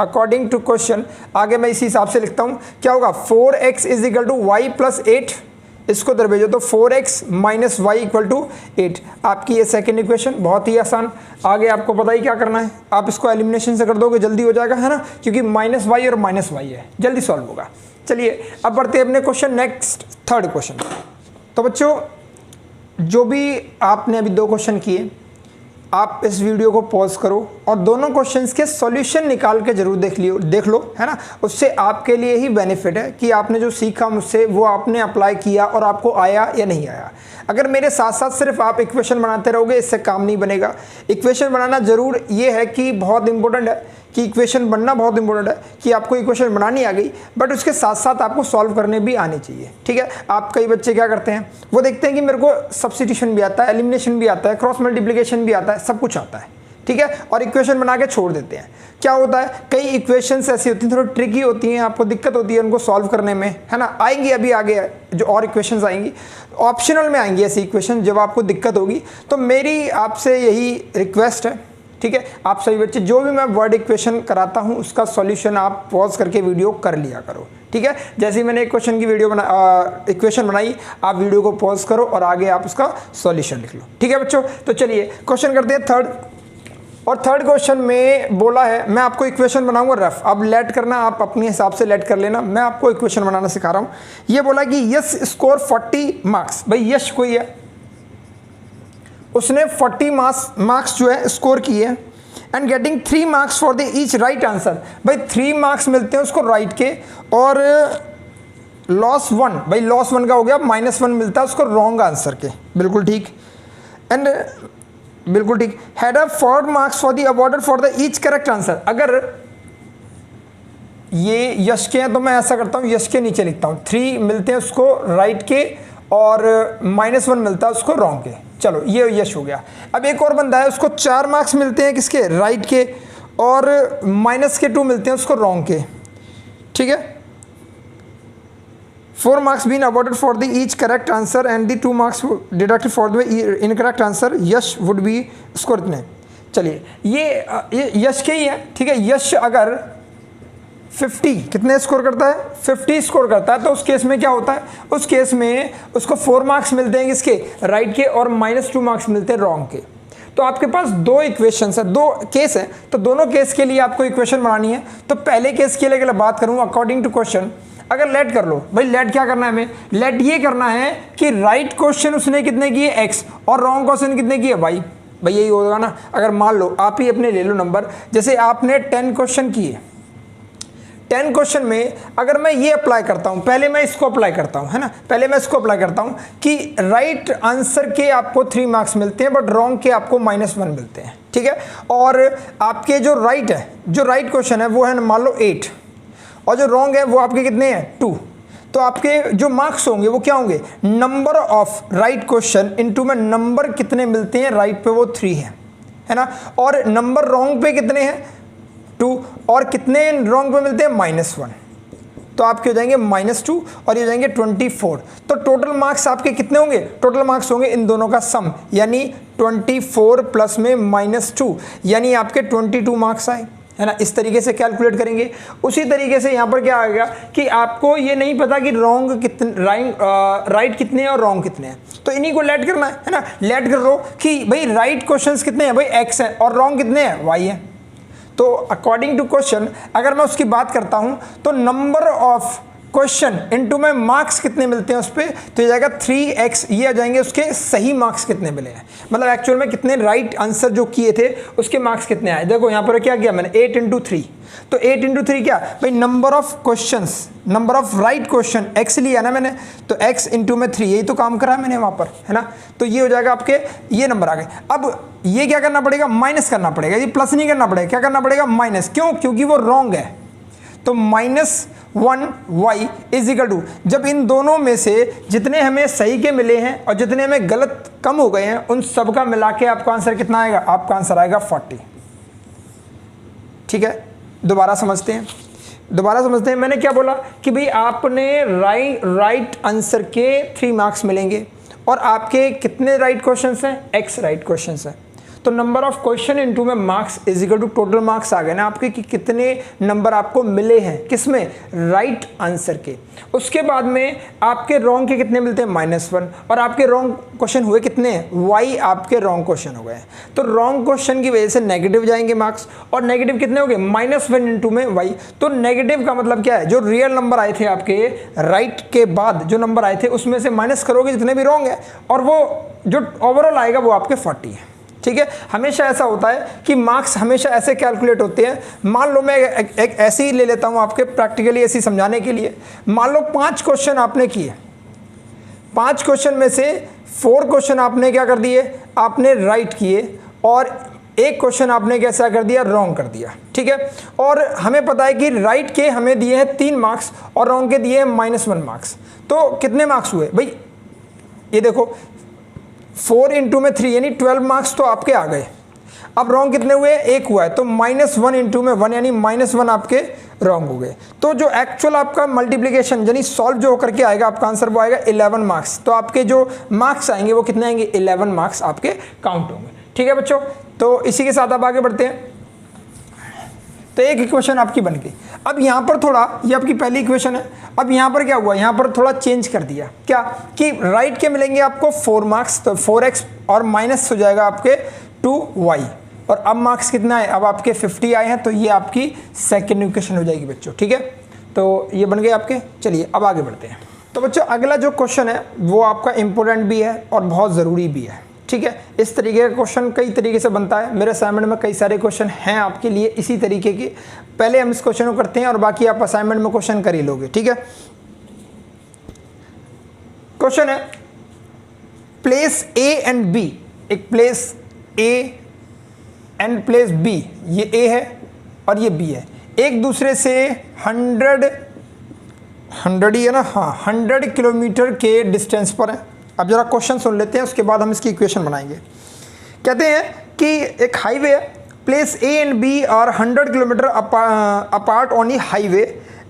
अकॉर्डिंग टू क्वेश्चन, आगे मैं इसी हिसाब से लिखता हूं, क्या होगा 4x = y + 8, इसको इधर भेजो तो 4x माइनस y = 8। आपकी ये सेकेंड इक्वेशन, बहुत ही आसान। आगे आपको पता ही क्या करना है, आप इसको एलिमिनेशन से कर दोगे, जल्दी हो जाएगा, है ना, क्योंकि -y और -y है, जल्दी सॉल्व होगा। चलिए अब बढ़ते हैं अपने क्वेश्चन नेक्स्ट, थर्ड क्वेश्चन। तो बच्चों, जो भी आपने अभी 2 क्वेश्चन किए, आप इस वीडियो को पॉज करो और दोनों क्वेश्चंस के सॉल्यूशन निकाल के जरूर देख लो, है ना। उससे आपके लिए ही बेनिफिट है कि आपने जो सीखा मुझसे वो आपने अप्लाई किया और आपको आया या नहीं आया। अगर मेरे साथ साथ सिर्फ आप इक्वेशन बनाते रहोगे, इससे काम नहीं बनेगा। इक्वेशन बनाना जरूर ये है कि बहुत इंपॉर्टेंट है, कि इक्वेशन बनना बहुत इंपॉर्टेंट है कि आपको इक्वेशन बनानी आ गई, बट उसके साथ साथ आपको सॉल्व करने भी आने चाहिए, ठीक है। आप कई बच्चे क्या करते हैं, वो देखते हैं कि मेरे को सब्स्टिट्यूशन भी आता है, एलिमिनेशन भी आता है, क्रॉस मल्टीप्लिकेशन भी आता है, सब कुछ आता है, ठीक है, और इक्वेशन बना के छोड़ देते हैं। क्या होता है, कई इक्वेशंस ऐसी होती हैं, थोड़ी ट्रिकी होती हैं, आपको दिक्कत होती है उनको सॉल्व करने में, है ना। आएंगी अभी आगे जो और इक्वेशंस आएंगी, ऑप्शनल में आएंगी ऐसी इक्वेशन, जब आपको दिक्कत होगी। तो मेरी आपसे यही रिक्वेस्ट है, ठीक है, आप सभी बच्चे, जो भी मैं वर्ड इक्वेशन कराता हूं उसका सॉल्यूशन आप पॉज करके वीडियो कर लिया करो, ठीक है। जैसे ही मैंने एक क्वेश्चन की इक्वेशन बनाई, आप वीडियो को पॉज करो और आगे आप उसका सॉल्यूशन लिख लो, ठीक है बच्चों। तो चलिए क्वेश्चन करते हैं थर्ड। और थर्ड क्वेश्चन में बोला है, मैं आपको इक्वेशन बनाऊंगा रफ, अब लेट करना, आप अपने हिसाब से लेट कर लेना, मैं आपको इक्वेशन बनाना सिखा रहा हूँ। ये बोला कि यश स्कोर 40 मार्क्स। भाई यश कोई है, उसने 40 मार्क्स जो है स्कोर किए and getting 3 marks for the each right answer. भाई 3 मार्क्स मिलते हैं उसको राइट के, और लॉस 1, भाई लॉस 1 का हो गया, -1 मिलता है उसको रॉन्ग आंसर के, बिल्कुल ठीक, एंड बिल्कुल ठीक, had a 4 marks for the awarded for the each correct answer. अगर ये यश के हैं तो मैं ऐसा करता हूँ, यश के नीचे लिखता हूँ 3 मिलते हैं उसको राइट के और -1 मिलता है उसको रॉन्ग के। चलो ये यश हो गया। अब एक और बंदा है, उसको 4 मार्क्स मिलते हैं किसके, राइट के, और -2 मिलते हैं उसको रॉन्ग के, ठीक है। 4 marks been awarded for the each correct answer and the 2 marks deducted for the incorrect answer, Yash would be score इतने। चलिए ये यश के ही है, ठीक है। यश अगर 50 कितने स्कोर करता है, 50 स्कोर करता है, तो उस केस में क्या होता है, उस केस में उसको 4 मार्क्स मिलते हैं किसके, राइट के, और -2 मार्क्स मिलते हैं रॉन्ग के। तो आपके पास 2 इक्वेशंस है, 2 केस है, तो दोनों केस के लिए आपको इक्वेशन बनानी है। तो पहले केस के लिए अगर बात करूँ अकॉर्डिंग टू क्वेश्चन, अगर लेट कर लो, भाई लेट क्या करना है हमें, लेट ये करना है कि राइट क्वेश्चन उसने कितने किए x और रॉन्ग क्वेश्चन कितने किए y। भाई यही होगा ना। अगर मान लो आप ही अपने ले लो नंबर, जैसे आपने 10 क्वेश्चन किए, 10 क्वेश्चन में अगर मैं ये अप्लाई करता हूँ, पहले मैं इसको अप्लाई करता हूँ, है ना, पहले मैं इसको अप्लाई करता हूँ कि राइट आंसर के आपको 3 मार्क्स मिलते हैं बट रॉन्ग के आपको -1 मिलते हैं, ठीक है। और आपके जो राइट है, जो राइट क्वेश्चन है वो है मान लो 8 और जो रॉन्ग है वो आपके कितने हैं 2। तो आपके जो मार्क्स होंगे वो क्या होंगे, number of right question into में नंबर कितने मिलते हैं राइट पे वो 3 है ना, और नंबर रॉन्ग पे कितने हैं 2 और कितने रॉन्ग पे मिलते हैं -1। तो आपके हो जाएंगे -2 और ये हो जाएंगे 24। तो टोटल मार्क्स आपके कितने होंगे, टोटल मार्क्स होंगे इन दोनों का सम, यानी 24 प्लस में -2 यानी आपके 22 मार्क्स आए, है ना। इस तरीके से कैलकुलेट करेंगे। उसी तरीके से यहाँ पर क्या आएगा कि आपको ये नहीं पता कि रॉन्ग कितने, राइट कितने हैं और रॉन्ग कितने हैं, तो इन्हीं को लेट करना है ना। लेट कर लो कि भाई राइट क्वेश्चंस कितने हैं, भाई x है, और रॉन्ग कितने हैं, y है। तो अकॉर्डिंग टू क्वेश्चन अगर मैं उसकी बात करता हूँ तो नंबर ऑफ क्वेश्चन इनटू में मार्क्स कितने मिलते हैं उस पर, तो ये जाएगा 3x, ये आ जाएंगे उसके सही मार्क्स कितने मिले हैं, मतलब एक्चुअल में कितने राइट आंसर जो किए थे उसके मार्क्स कितने आए। देखो यहाँ पर क्या किया मैंने 8 × 3, तो 8 × 3 क्या भाई, number of questions, number of right question x लिया ना मैंने, तो x इनटू में 3, यही तो काम करा मैंने वहाँ पर, है ना। तो ये हो जाएगा आपके, ये नंबर आ गए। अब ये क्या करना पड़ेगा, माइनस करना पड़ेगा, ये प्लस नहीं करना पड़ेगा, क्या करना पड़ेगा माइनस, क्यों, क्योंकि वो रॉन्ग है। तो -1y इज इक्वल टू, जब इन दोनों में से जितने हमें सही के मिले हैं और जितने हमें गलत कम हो गए हैं उन सब का मिला के आपका आंसर कितना आएगा, आपका आंसर आएगा 40। ठीक है, दोबारा समझते हैं। मैंने क्या बोला कि भाई आपने राइट आंसर के 3 मार्क्स मिलेंगे और आपके कितने राइट क्वेश्चंस हैं, x राइट क्वेश्चंस हैं। तो नंबर ऑफ क्वेश्चन इनटू में marks is equal to total marks आ गए ना आपके कि कितने नंबर आपको मिले हैं, किसमें, राइट आंसर के। उसके बाद में आपके रॉन्ग के कितने मिलते हैं, -1, और आपके रॉन्ग क्वेश्चन हुए कितने हैं, y आपके रॉन्ग क्वेश्चन हो गए। तो रॉन्ग क्वेश्चन की वजह से नेगेटिव जाएंगे मार्क्स, और नेगेटिव कितने हो गए, -1 इनटू में y। तो नेगेटिव का मतलब क्या है, जो रियल नंबर आए थे आपके राइट के बाद जो नंबर आए थे उसमें से माइनस करोगे जितने भी रॉन्ग है, और वो जो ओवरऑल आएगा वो आपके 40 है। ठीक है, हमेशा ऐसा होता है कि मार्क्स हमेशा ऐसे कैलकुलेट होते हैं। मान लो मैं एक ऐसे ही ले लेता हूं आपके प्रैक्टिकली ऐसे समझाने के लिए। मान लो 5 क्वेश्चन आपने किए, 5 क्वेश्चन में से 4 क्वेश्चन आपने क्या कर दिए, आपने राइट किए, और एक क्वेश्चन आपने कैसा कर दिया, रॉन्ग कर दिया। ठीक है, और हमें पता है कि राइट के हमें दिए हैं 3 मार्क्स और रॉन्ग के दिए हैं -1 मार्क्स। तो कितने मार्क्स हुए भाई, ये देखो 4 इनटू में 3 यानी 12 मार्क्स तो आपके आ गए। अब रॉन्ग कितने हुए, 1 हुआ है, तो -1 इनटू में 1 यानी -1 आपके रॉन्ग हो गए। तो जो एक्चुअल आपका मल्टीप्लिकेशन यानी सॉल्व जो होकर के आएगा आपका आंसर वो आएगा 11 मार्क्स। तो आपके जो मार्क्स आएंगे वो कितने आएंगे, 11 मार्क्स आपके काउंट होंगे। ठीक है बच्चों, तो इसी के साथ आप आगे बढ़ते हैं। तो एक इक्वेशन आपकी बन गई। अब यहाँ पर थोड़ा, ये आपकी पहली इक्वेशन है, अब यहाँ पर क्या हुआ, यहाँ पर थोड़ा चेंज कर दिया, क्या कि राइट के मिलेंगे आपको 4 मार्क्स, तो 4x और माइनस हो जाएगा आपके 2y, और अब मार्क्स कितना है, अब आपके 50 आए हैं, तो ये आपकी सेकेंड इक्वेशन हो जाएगी बच्चों। ठीक है, तो ये बन गए आपके। चलिए अब आगे बढ़ते हैं। तो बच्चों अगला जो क्वेश्चन है वो आपका इंपॉर्टेंट भी है और बहुत ज़रूरी भी है। ठीक है, इस तरीके का क्वेश्चन कई तरीके से बनता है। मेरे असाइनमेंट में कई सारे क्वेश्चन हैं आपके लिए इसी तरीके के। पहले हम इस क्वेश्चन को करते हैं और बाकी आप असाइनमेंट में क्वेश्चन कर ही लोगे। ठीक है, क्वेश्चन है प्लेस A एंड B, एक place A and place B, ये A है और ये B है, एक दूसरे से 100 ही है ना, हाँ 100 किलोमीटर के डिस्टेंस पर है। अब जरा क्वेश्चन सुन लेते हैं, उसके बाद हम इसकी इक्वेशन बनाएंगे। कहते हैं कि एक हाईवे है, place A and B are 100 kilometre apart on the highway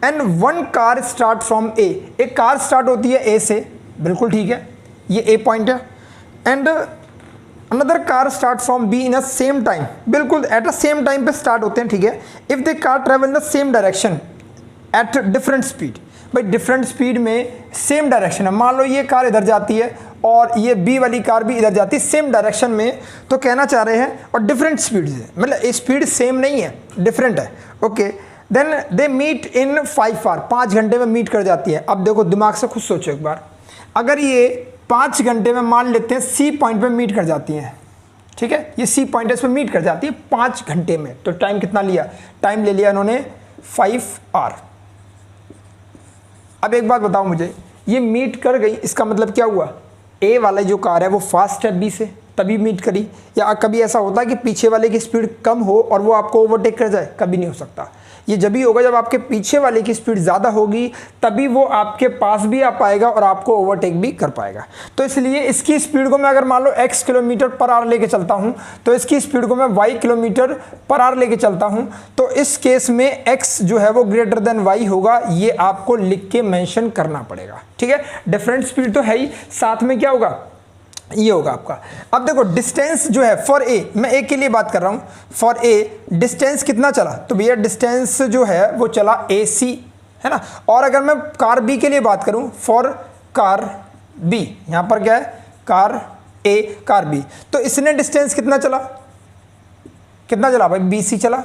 and one car start from A। एक कार स्टार्ट होती है A से, बिल्कुल ठीक है, ये A पॉइंट है, and another car start from B in a same time, बिल्कुल एट अ सेम टाइम पे स्टार्ट होते हैं। ठीक है, if the car travel in the same direction at different speed, भाई डिफरेंट स्पीड में सेम डायरेक्शन है। मान लो ये कार इधर जाती है और ये B वाली कार भी इधर जाती है सेम डायरेक्शन में, तो कहना चाह रहे हैं, और डिफरेंट स्पीड है, मतलब स्पीड सेम नहीं है, डिफरेंट है। Okay, then they meet in 5 hour, 5 घंटे में मीट कर जाती है। अब देखो दिमाग से खुद सोचो एक बार, अगर ये 5 घंटे में मान लेते हैं C पॉइंट पे मीट कर जाती हैं, ठीक है, ये C पॉइंट इस पर मीट कर जाती है 5 घंटे में, तो टाइम कितना लिया, टाइम ले लिया इन्होंने 5 आवर। अब एक बात बताओ मुझे, ये मीट कर गई, इसका मतलब क्या हुआ, ए वाला जो कार है वो फास्ट है बी से, तभी मीट करी। या कभी ऐसा होता है कि पीछे वाले की स्पीड कम हो और वो आपको ओवरटेक कर जाए, कभी नहीं हो सकता। ये जब भी होगा जब आपके पीछे वाले की स्पीड ज़्यादा होगी, तभी वो आपके पास भी आ पाएगा और आपको ओवरटेक भी कर पाएगा। तो इसलिए इसकी स्पीड को मैं अगर मान लो x किलोमीटर पर आवर लेके चलता हूँ, तो इसकी स्पीड को मैं y किलोमीटर पर आवर लेके चलता हूँ, तो इस केस में x जो है वो ग्रेटर देन y होगा। ये आपको लिख के मेंशन करना पड़ेगा, ठीक है। डिफरेंट स्पीड तो है ही, साथ में क्या होगा, ये होगा आपका। अब देखो डिस्टेंस जो है फॉर ए, मैं ए के लिए बात कर रहा हूं, फॉर ए डिस्टेंस कितना चला, तो भैया डिस्टेंस जो है वो चला ए सी, है ना। और अगर मैं कार बी के लिए बात करूं, फॉर कार बी, यहां पर क्या है, कार ए कार बी, तो इसने डिस्टेंस कितना चला, कितना चला भाई, बी सी चला,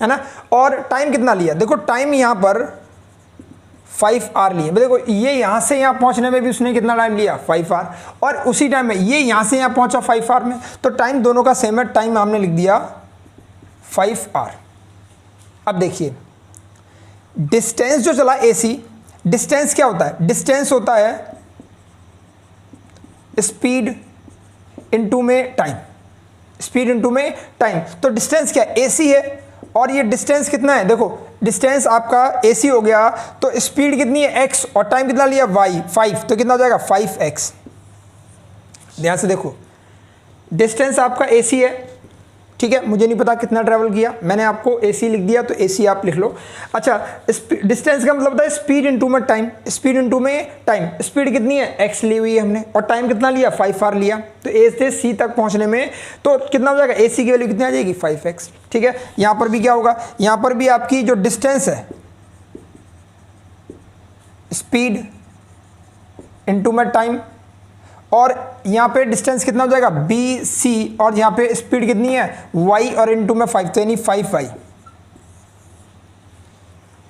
है ना। और टाइम कितना लिया, देखो टाइम यहां पर 5 आवर लिए। देखो ये यहाँ से यहाँ पहुँचने में भी उसने कितना टाइम लिया, 5 आवर, और उसी टाइम में ये यहाँ से यहाँ पहुँचा 5 आवर में, तो टाइम दोनों का सेम है, टाइम हमने लिख दिया 5 आवर। अब देखिए डिस्टेंस जो चला AC, डिस्टेंस क्या होता है, डिस्टेंस होता है स्पीड इनटू में टाइम, स्पीड इनटू में टाइम। तो डिस्टेंस क्या है, AC है, और ये डिस्टेंस कितना है, देखो डिस्टेंस आपका AC हो गया, तो स्पीड कितनी है x, और टाइम कितना लिया y 5, तो कितना हो जाएगा 5x। ध्यान से देखो डिस्टेंस आपका AC है, ठीक है, मुझे नहीं पता कितना ट्रैवल किया, मैंने आपको AC लिख दिया, तो AC आप लिख लो। अच्छा डिस्टेंस का मतलब होता है स्पीड इनटू में टाइम, स्पीड इनटू में टाइम, स्पीड कितनी है x ली हुई है हमने, और टाइम कितना लिया 5 आवर लिया, तो A से C तक पहुंचने में तो कितना हो जाएगा, AC की वैल्यू कितनी आ जाएगी 5x, ठीक है। यहाँ पर भी क्या होगा, यहाँ पर भी आपकी जो डिस्टेंस है स्पीड इनटू में टाइम, और यहाँ पे डिस्टेंस कितना हो जाएगा BC, और यहाँ पे स्पीड कितनी है y और इनटू में 5, तो यानी 5y,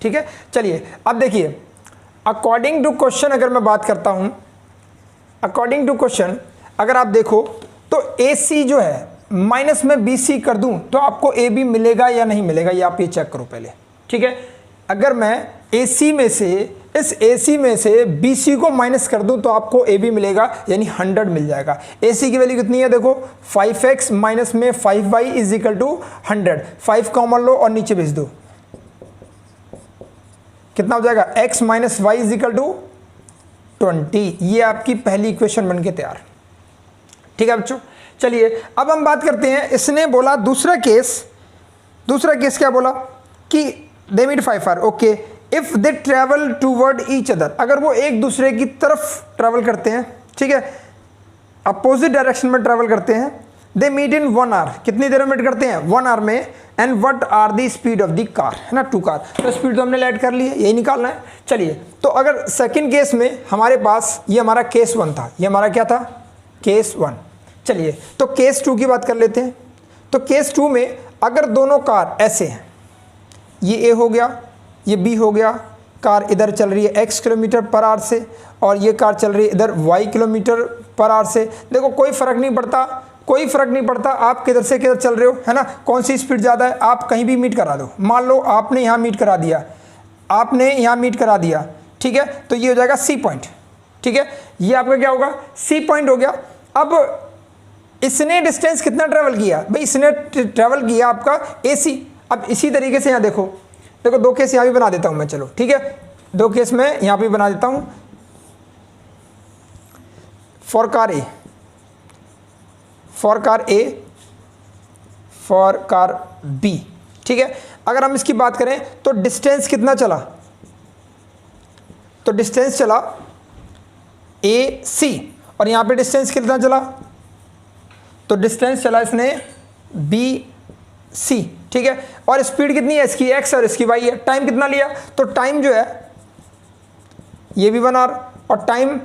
ठीक है। चलिए अब देखिए अकॉर्डिंग टू क्वेश्चन अगर मैं बात करता हूँ, अकॉर्डिंग टू क्वेश्चन अगर आप देखो तो AC जो है माइनस में BC कर दूं तो आपको AB मिलेगा या नहीं मिलेगा, ये आप ये चेक करो पहले, ठीक है। अगर मैं AC में से, इस AC में से BC को माइनस कर दूं तो आपको AB मिलेगा, यानी 100 मिल जाएगा। AC की वैल्यू कितनी है, देखो 5x माइनस में 5y is equal to 100, 5 common लो और नीचे भेज दो, कितना हो जाएगा x minus y is equal to 20। ये आपकी पहली इक्वेशन बन के तैयार, ठीक है बच्चों। चलिए अब हम बात करते हैं, इसने बोला दूसरा केस क्या बोला कि they meet 5 hour, okay, if they travel toward each other, अगर वो एक दूसरे की तरफ ट्रेवल करते हैं, ठीक है, अपोजिट डायरेक्शन में ट्रेवल करते हैं, दे मीट इन 1 आवर, कितनी देर में मीट करते हैं 1 आवर में, and what are the speed of the car, है ना 2 कार, तो स्पीड तो हमने ऐड कर ली है, यही निकालना है। चलिए तो अगर सेकंड केस में हमारे पास, ये हमारा केस 1 था, ये हमारा क्या था केस 1, चलिए तो केस 2 की बात कर लेते हैं। तो केस 2 में अगर दोनों कार ऐसे हैं, ये A हो गया, ये B हो गया, कार इधर चल रही है x किलोमीटर पर आवर से, और ये कार चल रही है इधर y किलोमीटर पर आवर से, देखो कोई फ़र्क नहीं पड़ता, कोई फ़र्क नहीं पड़ता आप किधर से किधर चल रहे हो, है ना, कौन सी स्पीड ज़्यादा है, आप कहीं भी मीट करा दो। मान लो आपने यहाँ मीट करा दिया, आपने यहाँ मीट करा दिया, ठीक है, तो ये हो जाएगा C पॉइंट, ठीक है, ये आपका क्या होगा C पॉइंट हो गया। अब इसने डिस्टेंस कितना ट्रेवल किया, भाई इसने ट्रेवल किया आपका AC। अब इसी तरीके से यहाँ देखो, देखो 2 केस यहाँ भी बना देता हूँ मैं, चलो ठीक है, 2 केस में यहाँ भी बना देता हूँ, for car A, for car A, for car B, ठीक है। अगर हम इसकी बात करें तो डिस्टेंस कितना चला, तो डिस्टेंस चला AC, और यहाँ पे डिस्टेंस कितना चला, तो डिस्टेंस चला इसने BC, ठीक है, और स्पीड कितनी है इसकी x और इसकी y है। टाइम कितना लिया, तो टाइम जो है ये भी 1 आवर और टाइम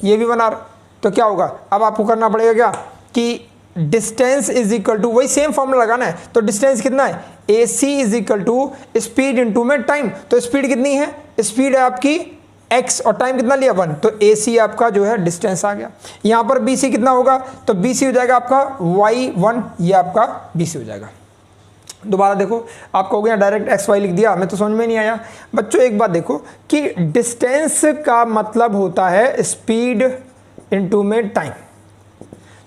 ये भी 1 आवर, तो क्या होगा, अब आपको करना पड़ेगा क्या कि डिस्टेंस इज इक्वल टू, वही सेम फॉर्मूला लगाना है, तो डिस्टेंस कितना है AC is equal to speed into में टाइम, तो स्पीड कितनी है, स्पीड है आपकी x और टाइम कितना लिया 1, तो AC आपका जो है डिस्टेंस आ गया। यहाँ पर BC कितना होगा, तो BC हो जाएगा आपका y1, ये आपका BC हो जाएगा। दोबारा देखो, आप कहोगे यहाँ डायरेक्ट एक्स वाई लिख दिया, हमें तो समझ में नहीं आया। बच्चों एक बात देखो कि डिस्टेंस का मतलब होता है स्पीड इनटू में टाइम।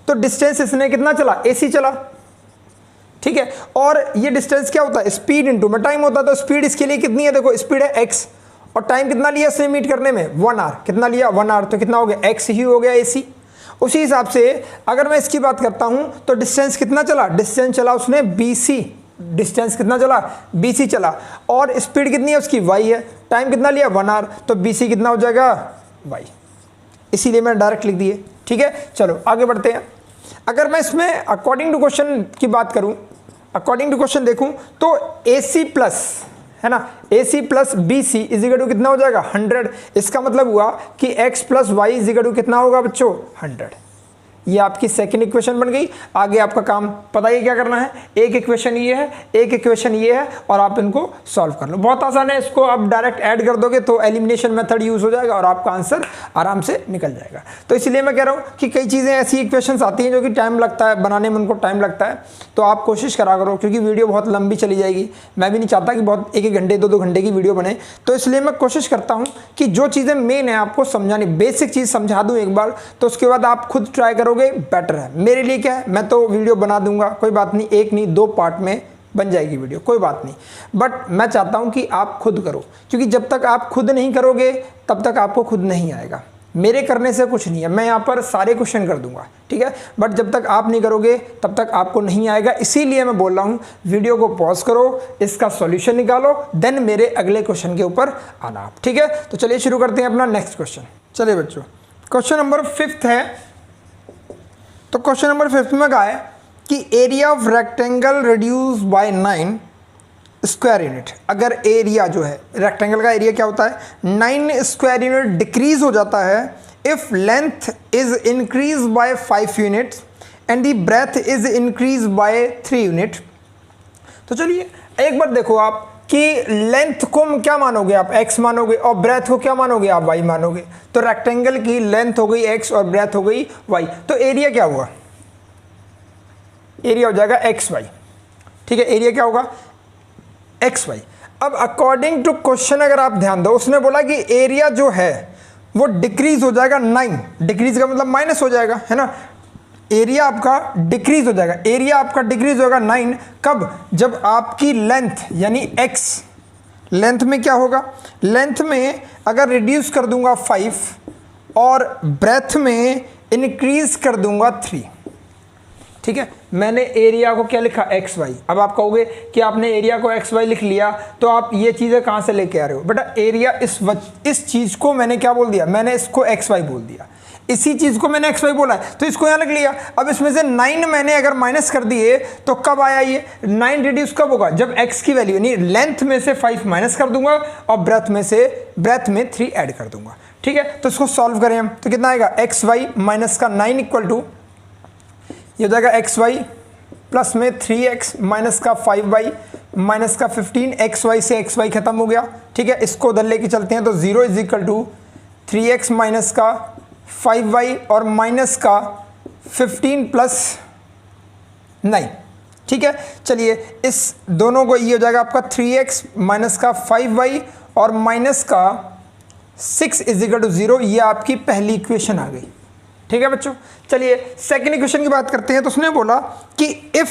तो डिस्टेंस इसने कितना चला, एसी चला, ठीक है, और ये डिस्टेंस क्या होता है, स्पीड इनटू में टाइम होता है। तो स्पीड इसके लिए कितनी है, देखो स्पीड है x, और टाइम कितना लिया इसने मीट करने में, 1 आवर। कितना लिया, 1 आवर, तो कितना हो गया, x ही हो गया एसी। उसी हिसाब से अगर मैं इसकी बात करता हूं तो डिस्टेंस कितना चला, डिस्टेंस चला उसने BC, डिस्टेंस कितना चला, BC चला, और स्पीड कितनी है उसकी, y है। टाइम कितना लिया, 1 आवर, तो BC कितना हो जाएगा, y। इसीलिए मैं डायरेक्ट लिख दिए, ठीक है। चलो आगे बढ़ते हैं। अगर मैं इसमें अकॉर्डिंग टू क्वेश्चन की बात करूं, अकॉर्डिंग टू क्वेश्चन देखूं तो AC प्लस, है ना, AC plus BC is equal to कितना हो जाएगा, 100। इसका मतलब हुआ कि x plus y is equal to कितना होगा बच्चों, 100। ये आपकी सेकंड इक्वेशन बन गई। आगे आपका काम पता ही क्या करना है, एक इक्वेशन ये है, एक इक्वेशन ये है, और आप इनको सॉल्व कर लो। बहुत आसान है, इसको आप डायरेक्ट ऐड कर दोगे तो एलिमिनेशन मेथड यूज हो जाएगा और आपका आंसर आराम से निकल जाएगा। तो इसलिए मैं कह रहा हूँ कि कई चीज़ें ऐसी इक्वेशंस आती हैं जो कि टाइम लगता है बनाने में, उनको टाइम लगता है, तो आप कोशिश करा करो, क्योंकि वीडियो बहुत लंबी चली जाएगी। मैं भी नहीं चाहता कि बहुत 1-1 घंटे 2-2 घंटे की वीडियो बने, तो इसलिए मैं कोशिश करता हूँ कि जो चीज़ें मेन है आपको समझानी, बेसिक चीज़ समझा दूँ एक बार, तो उसके बाद आप खुद ट्राई करोगे, बेटर है। मेरे लिए क्या है, मैं तो वीडियो बना दूंगा, कोई बात नहीं, 1 नहीं 2 पार्ट में बन जाएगी वीडियो, कोई बात नहीं, बट मैं चाहता हूं कि आप खुद करो, क्योंकि जब तक आप खुद नहीं करोगे तब तक आपको खुद नहीं आएगा। मेरे करने से कुछ नहीं है, मैं यहाँ पर सारे क्वेश्चन कर दूंगा, ठीक है, बट जब तक आप नहीं करोगे तब तक आपको नहीं आएगा। इसीलिए मैं बोल रहा हूँ वीडियो को पॉज करो, इसका सॉल्यूशन निकालो, देन मेरे अगले क्वेश्चन के ऊपर आना आप, ठीक है। तो चलिए शुरू करते हैं अपना नेक्स्ट क्वेश्चन। चलिए बच्चों, क्वेश्चन नंबर 5 है। तो क्वेश्चन नंबर 5 में कहा है कि area of rectangle reduce by 9 square unit. अगर एरिया जो है रेक्टेंगल का एरिया क्या होता है, 9 स्क्वायर यूनिट डिक्रीज हो जाता है if length is increase by 5 units and the breadth is increase by 3 unit. तो चलिए एक बार देखो आप कि लेंथ को क्या मानोगे आप, x मानोगे, और ब्रेथ को क्या मानोगे आप, y मानोगे। तो रेक्टेंगल की लेंथ हो गई x और ब्रेथ हो गई y, तो एरिया क्या हुआ, एरिया हो जाएगा xy, ठीक है, एरिया क्या होगा xy। अब अकॉर्डिंग टू क्वेश्चन अगर आप ध्यान दो, उसने बोला कि एरिया जो है वो डिक्रीज हो जाएगा 9, डिक्रीज का मतलब माइनस हो जाएगा, है ना, एरिया आपका डिक्रीज हो जाएगा, एरिया आपका डिक्रीज होगा 9, कब, जब आपकी लेंथ यानी x, लेंथ में क्या होगा, लेंथ में अगर रिड्यूस कर दूंगा 5 और ब्रेथ में इंक्रीज कर दूंगा 3, ठीक है। मैंने एरिया को क्या लिखा, एक्स वाई। अब आप कहोगे कि आपने एरिया को एक्स वाई लिख लिया, तो आप ये चीज़ें कहाँ से लेके आ रहे हो बेटा, एरिया इस चीज़ को मैंने क्या बोल दिया, मैंने इसको एक्स वाई बोल दिया, इसी चीज़ को मैंने एक्स वाई बोला है, तो इसको यहाँ लिख लिया। अब इसमें से 9 मैंने अगर माइनस कर दिए तो कब आया ये 9 रिड्यूस कब होगा, जब x की वैल्यू यानी लेंथ में से 5 माइनस कर दूंगा और ब्रेथ में 3 ऐड कर दूंगा, ठीक है। तो इसको सॉल्व करें हम, तो कितना आएगा, एक्स वाई माइनस का 9 इक्वल टू ये हो जाएगा एक्स वाई प्लस में 3x माइनस का 5y माइनस का 15, एक्स वाई से एक्स वाई खत्म हो गया, ठीक है। इसको उधर लेके चलते हैं तो 0 is equal to 3x minus का 5y और माइनस का 15 प्लस 9, ठीक है। चलिए इस दोनों को, ये हो जाएगा आपका 3x माइनस का 5y और माइनस का 6 इज इक्वल टू 0। ये आपकी पहली इक्वेशन आ गई, ठीक है बच्चों। चलिए सेकेंड इक्वेशन की बात करते हैं। तो उसने बोला कि if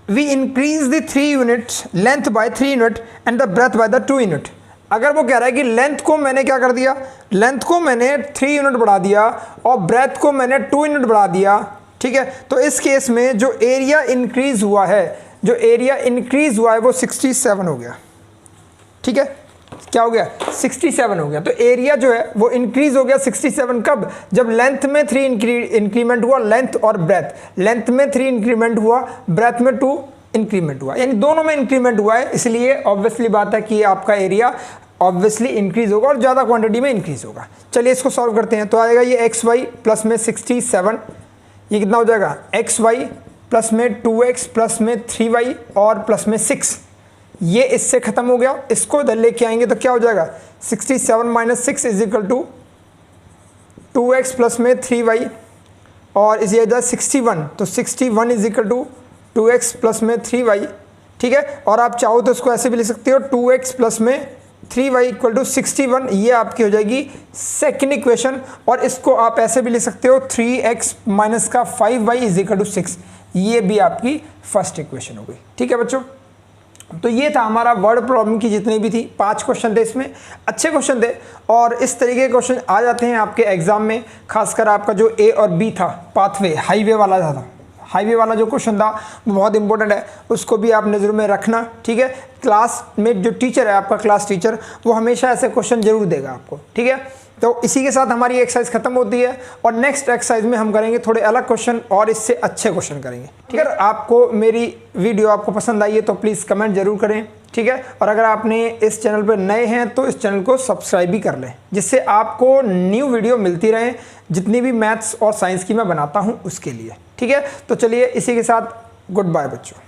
we increase the 3 units length by 3 unit and the breadth by the 2 unit. अगर वो कह रहा है कि लेंथ को मैंने क्या कर दिया, लेंथ को मैंने 3 यूनिट बढ़ा दिया और ब्रेथ को मैंने 2 यूनिट बढ़ा दिया, ठीक है। तो इस केस में जो एरिया इंक्रीज हुआ है, जो एरिया इंक्रीज हुआ है वो 67 हो गया, ठीक है। क्या हो गया, 67 हो गया। तो एरिया जो है वो इंक्रीज हो गया 67, कब, जब लेंथ में 3 इंक्रीमेंट हुआ, लेंथ और ब्रेथ, लेंथ में 3 इंक्रीमेंट हुआ, ब्रेथ में 2 इंक्रीमेंट हुआ, यानी दोनों में इंक्रीमेंट हुआ है। इसलिए ऑब्वियसली बात है कि आपका एरिया ऑब्वियसली इंक्रीज होगा और ज़्यादा क्वांटिटी में इंक्रीज होगा। चलिए इसको सॉल्व करते हैं। तो आएगा ये एक्स वाई प्लस में 67, ये कितना हो जाएगा, एक्स वाई प्लस में 2x प्लस में 3y और प्लस में 6, ये इससे खत्म हो गया। इसको इधर लेके आएंगे तो क्या हो जाएगा, 67 minus 6 is equal to 2x plus में 3y और इसे आ जाए 61, तो 61 is equal to 2x plus में 3y, ठीक है। और आप चाहो तो इसको ऐसे भी लिख सकते हो 2x प्लस में 3y इक्वल टू 61, ये आपकी हो जाएगी सेकेंड इक्वेशन। और इसको आप ऐसे भी लिख सकते हो 3x माइनस का 5y इज इक्वल टू 6, ये भी आपकी फर्स्ट इक्वेशन हो गई। ठीक है बच्चों, तो ये था हमारा वर्ड प्रॉब्लम की जितनी भी थी, 5 क्वेश्चन थे इसमें, अच्छे क्वेश्चन थे। और इस तरीके के क्वेश्चन आ जाते हैं आपके एग्जाम में, खासकर आपका जो ए और बी था, पाथवे हाईवे वाला था, हाईवे वाला जो क्वेश्चन था वो बहुत इंपॉर्टेंट है, उसको भी आप नज़र में रखना। ठीक है, क्लास में जो टीचर है आपका क्लास टीचर, वो हमेशा ऐसे क्वेश्चन जरूर देगा आपको। ठीक है, तो इसी के साथ हमारी एक्सरसाइज खत्म होती है और नेक्स्ट एक्सरसाइज में हम करेंगे थोड़े अलग क्वेश्चन और इससे अच्छे क्वेश्चन करेंगे। ठीक है, अगर आपको मेरी वीडियो आपको पसंद आई है तो प्लीज़ कमेंट जरूर करें। ठीक है, और अगर आपने इस चैनल पर नए हैं तो इस चैनल को सब्सक्राइब भी कर लें, जिससे आपको न्यू वीडियो मिलती रहे जितनी भी मैथ्स और साइंस की मैं बनाता हूँ उसके लिए। ठीक है, तो चलिए इसी के साथ गुड बाय बच्चों।